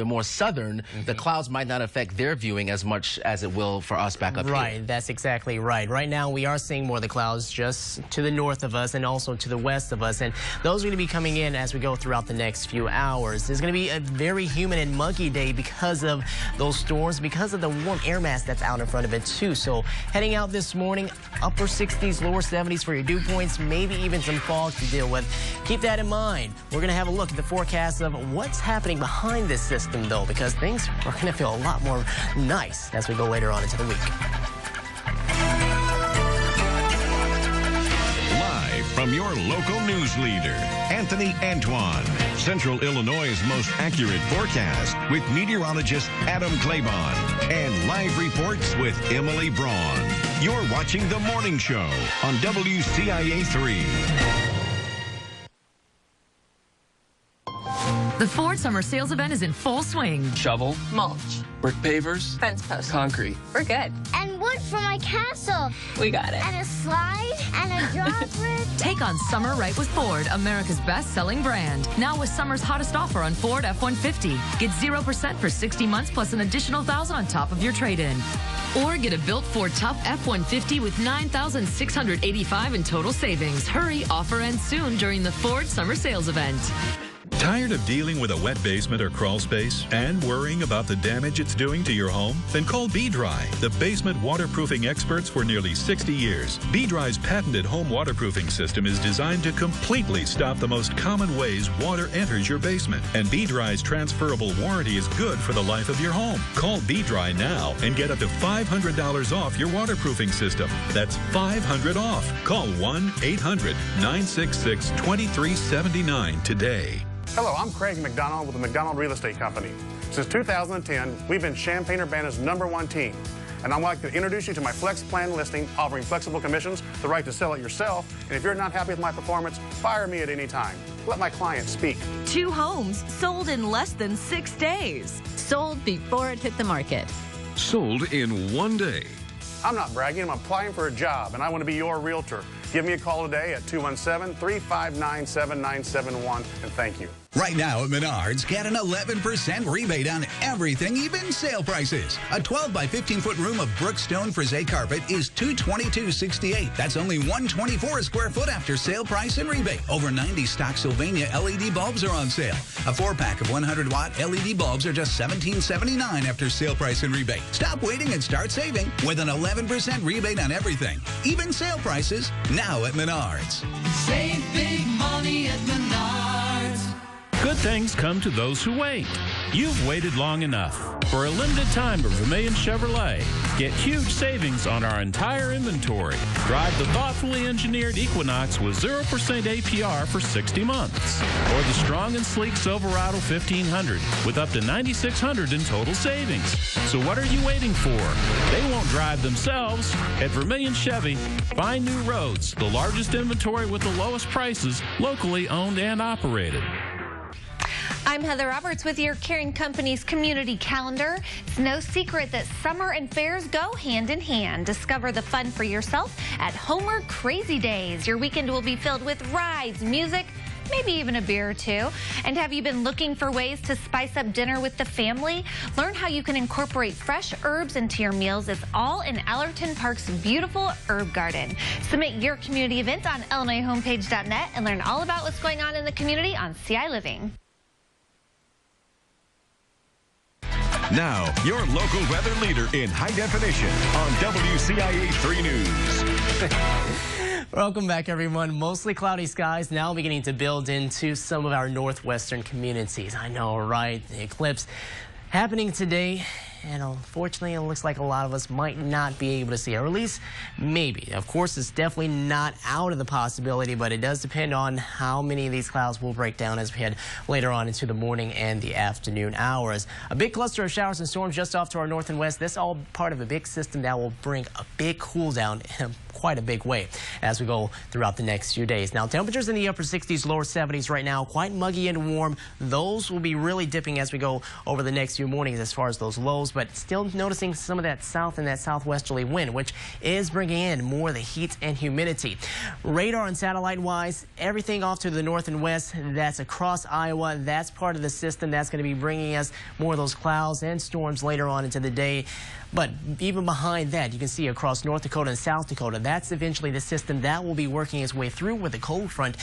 more southern, the clouds might not affect their viewing as much as it will for us back up here. Right, that's exactly right. Right now, we are seeing more of the clouds just to the north of us and also to the west of us, and those are going to be coming in as we go throughout the next few hours. It's going to be a very humid and muggy day because of those storms, because of the warm air mass that's out in front of it too. So heading out this morning, upper 60s, lower 70s for your dew points, maybe even some fog to deal with. Keep that in mind. We're going to have a look at the forecast of what's happening behind this system though, because things are going to feel a lot more nice as we go later on into the week. From your local news leader, Anthony Antoine. Central Illinois' most accurate forecast with meteorologist Adam Claybon. And live reports with Emily Braun. You're watching The Morning Show on WCIA 3. The Ford Summer Sales Event is in full swing. Shovel. Mulch. Brick pavers. Fence post. Concrete. We're good. And wood for my castle. We got it. And a slide and a drawbridge. Take on summer right with Ford, America's best-selling brand. Now with summer's hottest offer on Ford F-150. Get 0% for 60 months plus an additional $1,000 on top of your trade-in. Or get a built Ford Tough F-150 with $9,685 in total savings. Hurry, offer ends soon during the Ford Summer Sales Event. Tired of dealing with a wet basement or crawl space and worrying about the damage it's doing to your home? Then call B-Dry, the basement waterproofing experts for nearly 60 years. B-Dry's patented home waterproofing system is designed to completely stop the most common ways water enters your basement. And B-Dry's transferable warranty is good for the life of your home. Call B-Dry now and get up to $500 off your waterproofing system. That's $500 off. Call 1-800-966-2379 today. Hello, I'm Craig McDonald with the McDonald Real Estate Company. Since 2010, we've been Champaign-Urbana's #1 team. And I'd like to introduce you to my Flex Plan listing, offering flexible commissions, the right to sell it yourself, and if you're not happy with my performance, fire me at any time. Let my clients speak. 2 homes sold in less than 6 days. Sold before it hit the market. Sold in 1 day. I'm not bragging, I'm applying for a job, and I want to be your realtor. Give me a call today at 217-359-7971, and thank you. Right now at Menards, get an 11% rebate on everything, even sale prices. A 12 by 15-foot room of Brookstone Frisé carpet is $222.68. That's only $124 a square foot after sale price and rebate. Over 90 stock Sylvania LED bulbs are on sale. A 4-pack of 100-watt LED bulbs are just $17.79 after sale price and rebate. Stop waiting and start saving with an 11% rebate on everything, even sale prices, now at Menards. Save big money at Menards. Good things come to those who wait. You've waited long enough. For a limited time at Vermillion Chevrolet, get huge savings on our entire inventory. Drive the thoughtfully engineered Equinox with 0% APR for 60 months. Or the strong and sleek Silverado 1500 with up to $9,600 in total savings. So what are you waiting for? They won't drive themselves. At Vermillion Chevy, find new roads, the largest inventory with the lowest prices, locally owned and operated. I'm Heather Roberts with your Caring Company's community calendar. It's no secret that summer and fairs go hand in hand. Discover the fun for yourself at Homer Crazy Days. Your weekend will be filled with rides, music, maybe even a beer or two. And have you been looking for ways to spice up dinner with the family? Learn how you can incorporate fresh herbs into your meals. It's all in Allerton Park's beautiful herb garden. Submit your community event on IllinoisHomepage.net and learn all about what's going on in the community on CI Living. Now, your local weather leader in high definition on WCIA 3 News. Welcome back, everyone. Mostly cloudy skies now beginning to build into some of our northwestern communities. I know, right? The eclipse happening today. And unfortunately, it looks like a lot of us might not be able to see it, or at least maybe. Of course, it's definitely not out of the possibility, but it does depend on how many of these clouds will break down as we head later on into the morning and the afternoon hours. A big cluster of showers and storms just off to our north and west. This all part of a big system that will bring a big cool down in quite a big way as we go throughout the next few days. Now, temperatures in the upper 60s, lower 70s right now, quite muggy and warm. Those will be really dipping as we go over the next few mornings as far as those lows, but still noticing some of that south and that southwesterly wind, which is bringing in more of the heat and humidity. Radar and satellite wise, everything off to the north and west, that's across Iowa. That's part of the system that's going to be bringing us more of those clouds and storms later on into the day. But even behind that, you can see across North Dakota and South Dakota, that's eventually the system that will be working its way through with the cold front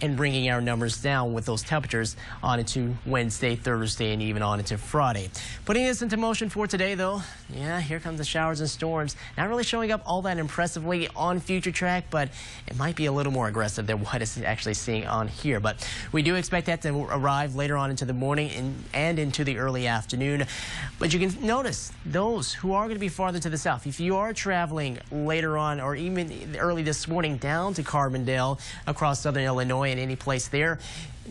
and bringing our numbers down with those temperatures on into Wednesday, Thursday, and even on into Friday. Putting this into motion for today, though, yeah, here comes the showers and storms. Not really showing up all that impressively on future track, but it might be a little more aggressive than what it's actually seeing on here. But we do expect that to arrive later on into the morning and into the early afternoon. But you can notice those who are going to be farther to the south. If you are traveling later on or even early this morning down to Carbondale across southern Illinois and any place there,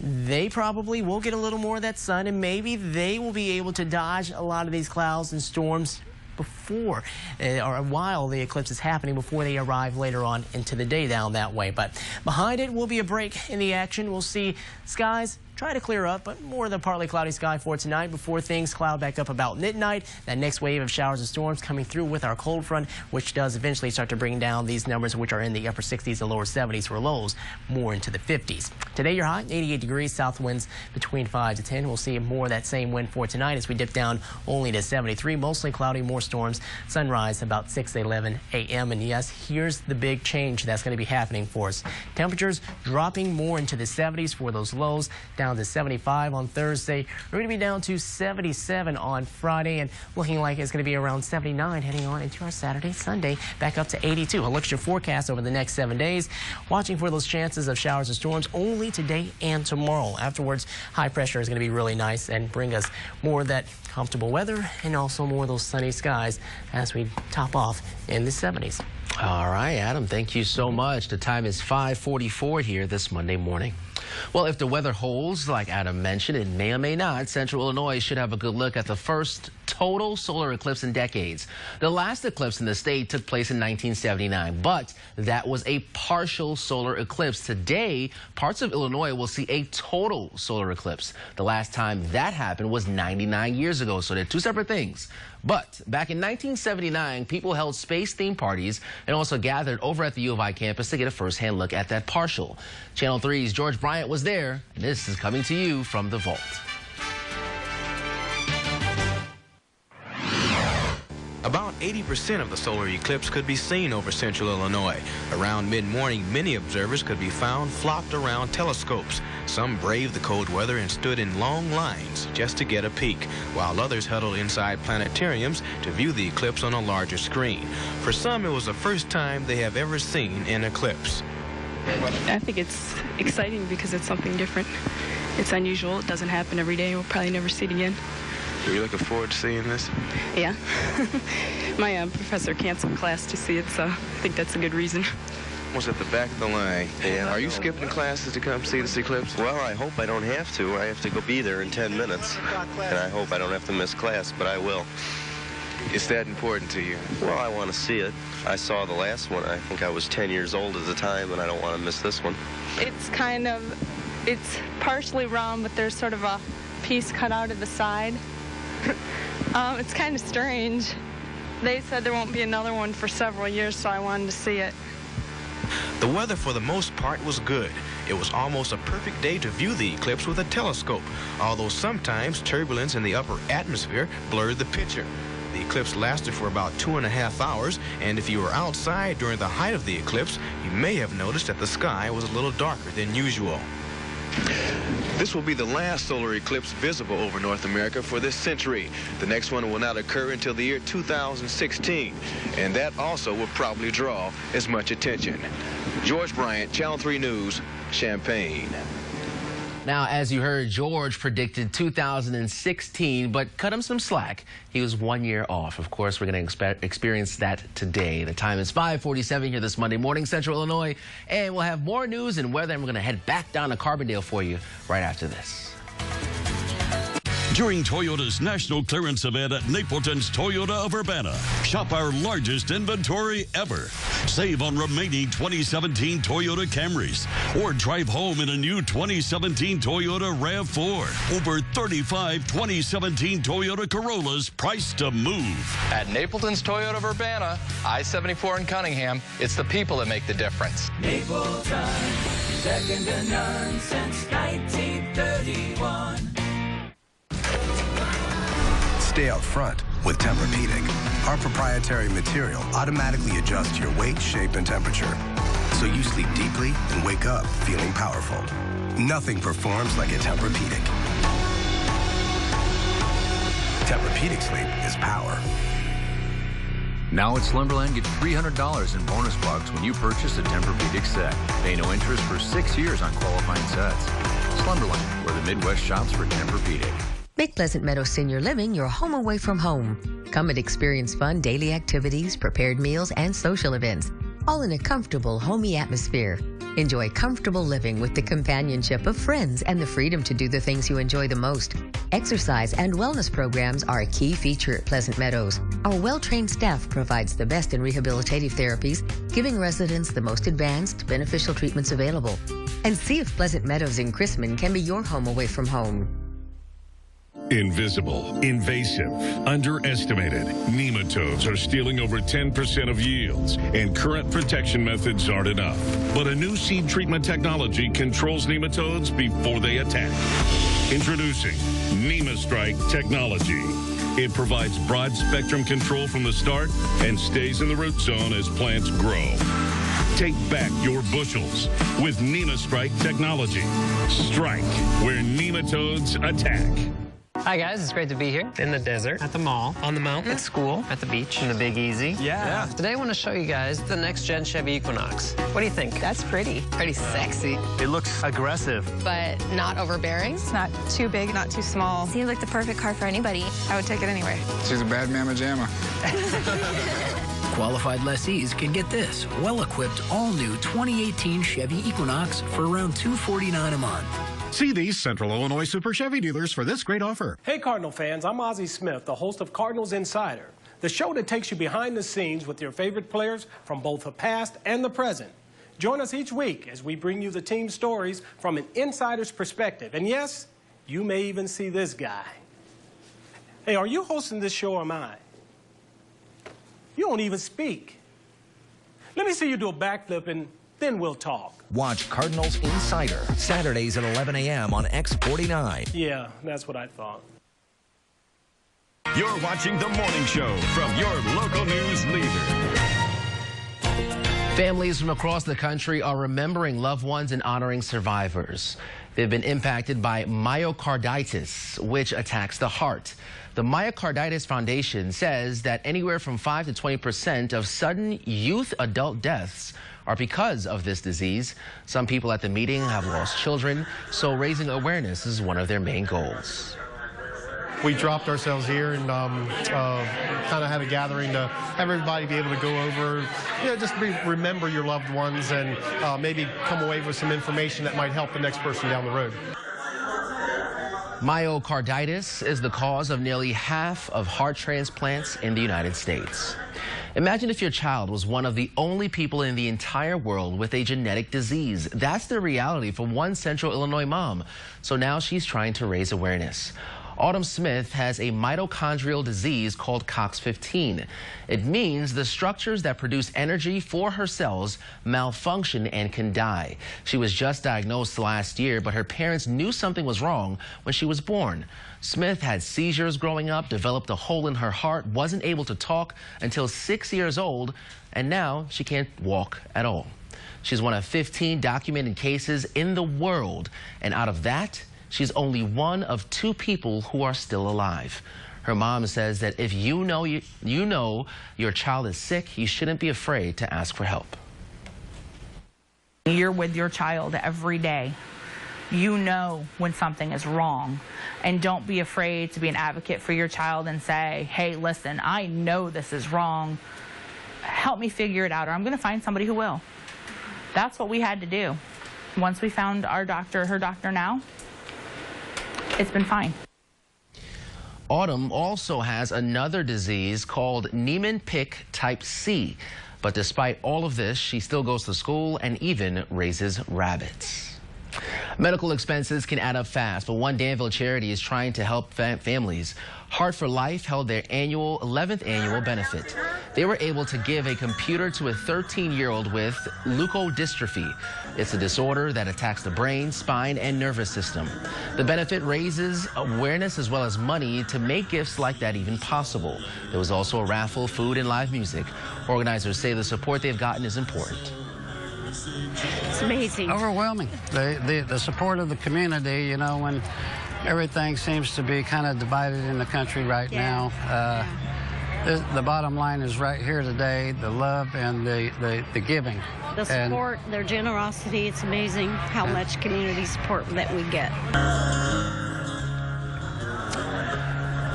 they probably will get a little more of that sun, and maybe they will be able to dodge a lot of these clouds and storms before or while the eclipse is happening, before they arrive later on into the day down that way. But behind it will be a break in the action. We'll see skies try to clear up, but more than partly cloudy sky for tonight before things cloud back up about midnight. That next wave of showers and storms coming through with our cold front, which does eventually start to bring down these numbers, which are in the upper 60s and lower 70s for lows, more into the 50s. Today, your high, 88 degrees, south winds between 5 to 10. We'll see more of that same wind for tonight as we dip down only to 73. Mostly cloudy, more storms. Sunrise about 6:11 a.m. And yes, here's the big change that's going to be happening for us. Temperatures dropping more into the 70s for those lows, down down to 75 on Thursday. We're going to be down to 77 on Friday, and looking like it's going to be around 79 heading on into our Saturday, Sunday, back up to 82. I'll look at your forecast over the next 7 days, watching for those chances of showers and storms only today and tomorrow. Afterwards, high pressure is going to be really nice and bring us more of that comfortable weather and also more of those sunny skies as we top off in the 70s. All right, Adam, thank you so much. The time is 5:44 here this Monday morning. Well, if the weather holds, like Adam mentioned, it may or may not, Central Illinois should have a good look at the first total solar eclipse in decades. The last eclipse in the state took place in 1979, but that was a partial solar eclipse. Today, parts of Illinois will see a total solar eclipse. The last time that happened was 99 years ago, so they're two separate things. But back in 1979, people held space-themed parties and also gathered over at the U of I campus to get a first-hand look at that partial. Channel 3's George Bryant was there, and this is coming to you from the vault. About 80% of the solar eclipse could be seen over central Illinois. Around mid-morning, many observers could be found flocked around telescopes. Some braved the cold weather and stood in long lines just to get a peek, while others huddled inside planetariums to view the eclipse on a larger screen. For some, it was the first time they have ever seen an eclipse. I think it's exciting because it's something different. It's unusual. It doesn't happen every day. We'll probably never see it again. Are you looking forward to seeing this? Yeah. My professor canceled class to see it, so I think that's a good reason. Almost at the back of the line. Yeah. Are you skipping classes to come see this eclipse? Well, I hope I don't have to. I have to go be there in 10 minutes. And I hope I don't have to miss class, but I will. It's that important to you? Well, I want to see it. I saw the last one. I think I was 10 years old at the time, and I don't want to miss this one. It's partially round, but there's sort of a piece cut out of the side. It's kind of strange. They said there won't be another one for several years, so I wanted to see it. The weather for the most part was good. It was almost a perfect day to view the eclipse with a telescope, although sometimes turbulence in the upper atmosphere blurred the picture. The eclipse lasted for about 2.5 hours, and if you were outside during the height of the eclipse, you may have noticed that the sky was a little darker than usual. This will be the last solar eclipse visible over North America for this century. The next one will not occur until the year 2016, and that also will probably draw as much attention. George Bryant, Channel 3 News, Champaign. Now, as you heard, George predicted 2016, but cut him some slack. He was 1 year off. Of course, we're going to experience that today. The time is 5:47 here this Monday morning, Central Illinois, and we'll have more news and weather, and we're going to head back down to Carbondale for you right after this. During Toyota's national clearance event at Napleton's Toyota of Urbana, shop our largest inventory ever. Save on remaining 2017 Toyota Camrys or drive home in a new 2017 Toyota RAV4. Over 35 2017 Toyota Corollas priced to move. At Napleton's Toyota of Urbana, I-74 in Cunningham, it's the people that make the difference. Napleton, second to none since 1931. Stay out front with Tempur-Pedic. Our proprietary material automatically adjusts your weight, shape, and temperature, so you sleep deeply and wake up feeling powerful. Nothing performs like a Tempur-Pedic. Tempur-Pedic sleep is power. Now at Slumberland, get $300 in bonus bucks when you purchase a Tempur-Pedic set. Pay no interest for 6 years on qualifying sets. Slumberland, where the Midwest shops for Tempur-Pedic. Make Pleasant Meadow Senior Living your home away from home. Come and experience fun daily activities, prepared meals, and social events, all in a comfortable, homey atmosphere. Enjoy comfortable living with the companionship of friends and the freedom to do the things you enjoy the most. Exercise and wellness programs are a key feature at Pleasant Meadows. Our well-trained staff provides the best in rehabilitative therapies, giving residents the most advanced, beneficial treatments available. And see if Pleasant Meadows in Chrisman can be your home away from home. Invisible, invasive, underestimated. Nematodes are stealing over 10% of yields, and current protection methods aren't enough. But a new seed treatment technology controls nematodes before they attack. Introducing NemaStrike technology. It provides broad spectrum control from the start and stays in the root zone as plants grow. Take back your bushels with NemaStrike technology. Strike where nematodes attack. Hi guys, it's great to be here. In the desert, at the mall, on the mountain, at school, at the beach, in the Big Easy. Yeah. Today I want to show you guys the next gen Chevy Equinox. What do you think? That's pretty. Pretty sexy. It looks aggressive. But not overbearing. It's not too big, not too small. Seems like the perfect car for anybody. I would take it anyway. She's a bad mamma jamma. Qualified lessees can get this well-equipped, all-new 2018 Chevy Equinox for around $249 a month. See these Central Illinois Super Chevy dealers for this great offer. Hey Cardinal fans, I'm Ozzie Smith, the host of Cardinals Insider, the show that takes you behind the scenes with your favorite players from both the past and the present. Join us each week as we bring you the team stories from an insider's perspective. And yes, you may even see this guy. Hey, are you hosting this show or am I? You don't even speak. Let me see you do a backflip and then we'll talk. Watch Cardinals Insider, Saturdays at 11 a.m. on X49. Yeah, that's what I thought. You're watching The Morning Show from your local news leader. Families from across the country are remembering loved ones and honoring survivors. They've been impacted by myocarditis, which attacks the heart. The Myocarditis Foundation says that anywhere from 5 to 20% of sudden youth adult deaths are because of this disease. Some people at the meeting have lost children, so raising awareness is one of their main goals. We dropped ourselves here and kind of had a gathering to have everybody be able to go over, just remember your loved ones and maybe come away with some information that might help the next person down the road. Myocarditis is the cause of nearly half of heart transplants in the United States. Imagine if your child was one of the only people in the entire world with a genetic disease. That's the reality for one Central Illinois mom. So now she's trying to raise awareness. Autumn Smith has a mitochondrial disease called COX-15. It means the structures that produce energy for her cells malfunction and can die. She was just diagnosed last year, but her parents knew something was wrong when she was born. Smith had seizures growing up, developed a hole in her heart, wasn't able to talk until 6 years old, and now she can't walk at all. She's one of 15 documented cases in the world, and out of that, she's only one of 2 people who are still alive. Her mom says that if you know your child is sick, you shouldn't be afraid to ask for help. You're with your child every day. You know when something is wrong. And don't be afraid to be an advocate for your child and say, hey, listen, I know this is wrong. Help me figure it out, or I'm going to find somebody who will. That's what we had to do. Once we found our doctor, her doctor now, it's been fine. Autumn also has another disease called Niemann-Pick type C. But despite all of this, she still goes to school and even raises rabbits. Medical expenses can add up fast, but one Danville charity is trying to help families. Heart for Life held their 11th annual benefit. They were able to give a computer to a 13-year-old with leukodystrophy. It's a disorder that attacks the brain, spine, and nervous system. The benefit raises awareness as well as money to make gifts like that even possible. There was also a raffle, food, and live music. Organizers say the support they've gotten is important. It's amazing. Overwhelming. The support of the community, you know, when everything seems to be kind of divided in the country right now. The bottom line is right here today, the love and the giving. The support, their generosity, it's amazing how much community support that we get.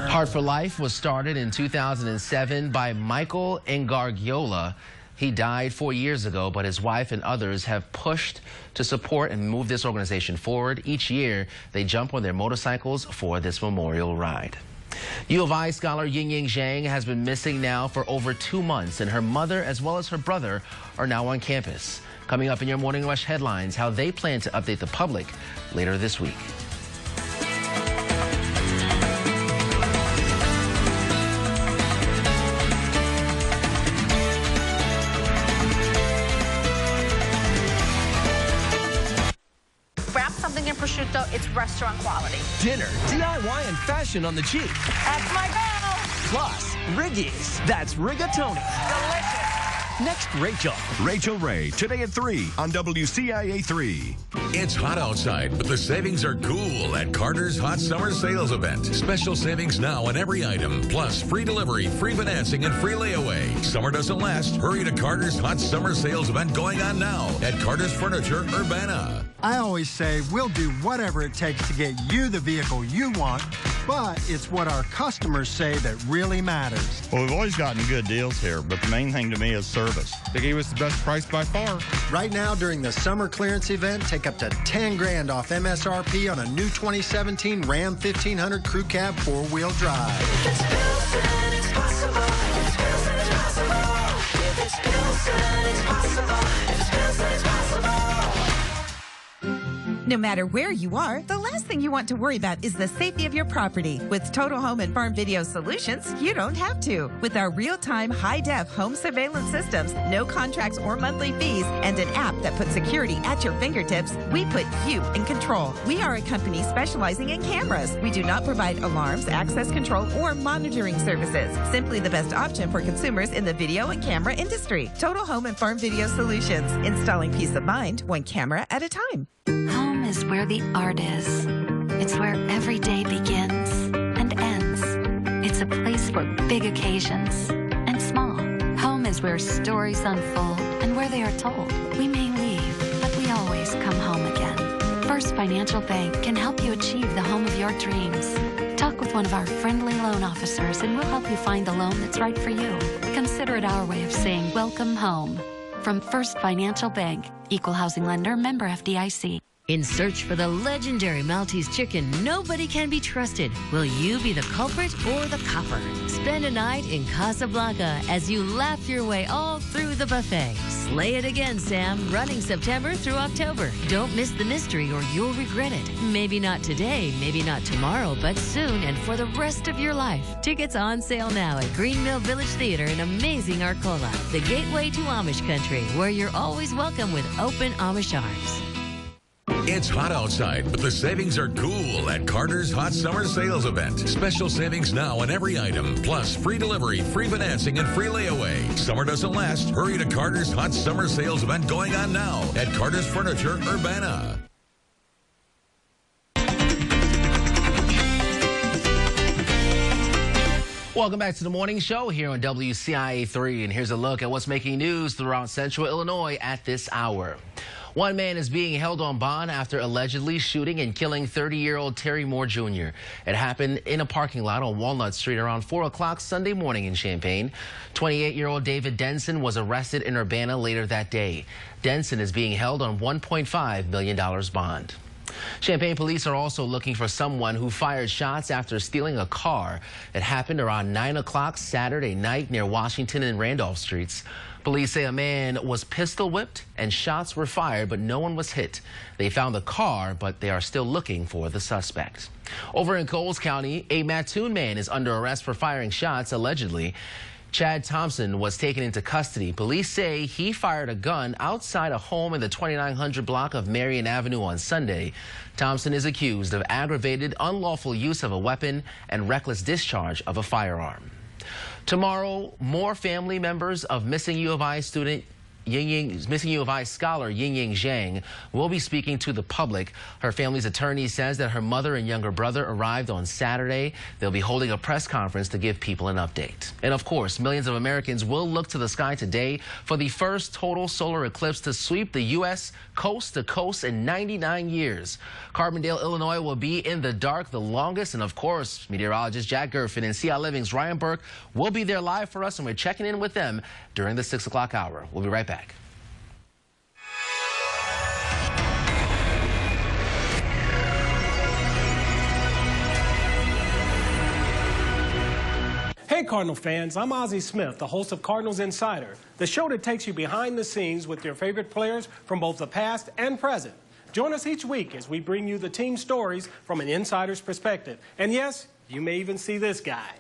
Heart for Life was started in 2007 by Michael Ngargiola. He died 4 years ago, but his wife and others have pushed to support and move this organization forward. Each year, they jump on their motorcycles for this memorial ride. U of I scholar Ying Zhang has been missing now for over 2 months, and her mother as well as her brother are now on campus. Coming up in your Morning Rush headlines, how they plan to update the public later this week. Prosciutto, it's restaurant quality. Dinner, DIY, and fashion on the cheap. That's my goal. Plus, Riggies, that's rigatoni. Delicious. Next, Rachel. Rachel Ray, today at 3 on WCIA 3. It's hot outside, but the savings are cool at Carter's Hot Summer Sales Event. Special savings now on every item, plus free delivery, free financing, and free layaway. Summer doesn't last. Hurry to Carter's Hot Summer Sales Event going on now at Carter's Furniture, Urbana. I always say we'll do whatever it takes to get you the vehicle you want, but it's what our customers say that really matters. Well, we've always gotten good deals here, but the main thing to me is service. They gave us the best price by far. Right now, during the summer clearance event, take up to 10 grand off MSRP on a new 2017 Ram 1500 Crew Cab 4-wheel drive. If it's Pilsen, it's possible. If it's Pilsen, it's possible. If it's Pilsen, it's possible. If it's Pilsen, it's possible. No matter where you are, the last thing you want to worry about is the safety of your property. With Total Home and Farm Video Solutions, you don't have to. With our real-time, high-def home surveillance systems, no contracts or monthly fees, and an app that puts security at your fingertips, we put you in control. We are a company specializing in cameras. We do not provide alarms, access control, or monitoring services. Simply the best option for consumers in the video and camera industry. Total Home and Farm Video Solutions. Installing peace of mind, one camera at a time. Home is where the art is. It's where every day begins and ends. It's a place for big occasions and small. Home is where stories unfold and where they are told. We may leave, but we always come home again. First Financial Bank can help you achieve the home of your dreams. Talk with one of our friendly loan officers and we'll help you find the loan that's right for you. Consider it our way of saying welcome home. From First Financial Bank, Equal Housing Lender, member FDIC. In search for the legendary Maltese chicken, nobody can be trusted. Will you be the culprit or the copper? Spend a night in Casablanca as you laugh your way all through the buffet. Slay it again, Sam, running September through October. Don't miss the mystery or you'll regret it. Maybe not today, maybe not tomorrow, but soon and for the rest of your life. Tickets on sale now at Green Mill Village Theater in amazing Arcola, the gateway to Amish country, where you're always welcome with open Amish arms. It's hot outside, but the savings are cool at Carter's Hot Summer Sales Event. Special savings now on every item, plus free delivery, free financing, and free layaway. Summer doesn't last. Hurry to Carter's Hot Summer Sales Event going on now at Carter's Furniture, Urbana. Welcome back to the morning show here on WCIA 3, and here's a look at what's making news throughout central Illinois at this hour. One man is being held on bond after allegedly shooting and killing 30-year-old Terry Moore Jr. It happened in a parking lot on Walnut Street around 4 o'clock Sunday morning in Champaign. 28-year-old David Denson was arrested in Urbana later that day. Denson is being held on $1.5 million bond. Champaign police are also looking for someone who fired shots after stealing a car. It happened around 9 o'clock Saturday night near Washington and Randolph Streets. Police say a man was pistol whipped and shots were fired, but no one was hit. They found the car, but they are still looking for the suspect. Over in Coles County, a Mattoon man is under arrest for firing shots, allegedly. Chad Thompson was taken into custody. Police say he fired a gun outside a home in the 2900 block of Marion Avenue on Sunday. Thompson is accused of aggravated unlawful use of a weapon and reckless discharge of a firearm. Tomorrow, more family members of missing U of I student missing U of I scholar Ying Zhang will be speaking to the public. Her family's attorney says that her mother and younger brother arrived on Saturday. They'll be holding a press conference to give people an update. And of course, millions of Americans will look to the sky today for the first total solar eclipse to sweep the U.S. coast to coast in 99 years. Carbondale, Illinois will be in the dark the longest, and of course, meteorologist Jack Gerfin and CI Living's Ryan Burke will be there live for us, and we're checking in with them during the 6 o'clock hour. We'll be right back. Hey Cardinal fans, I'm Ozzie Smith, the host of Cardinals Insider, the show that takes you behind the scenes with your favorite players from both the past and present. Join us each week as we bring you the team stories from an insider's perspective. And yes, you may even see this guy.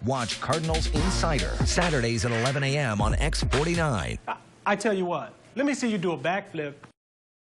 Watch Cardinals Insider, Saturdays at 11 a.m. on X49. I tell you what, let me see you do a backflip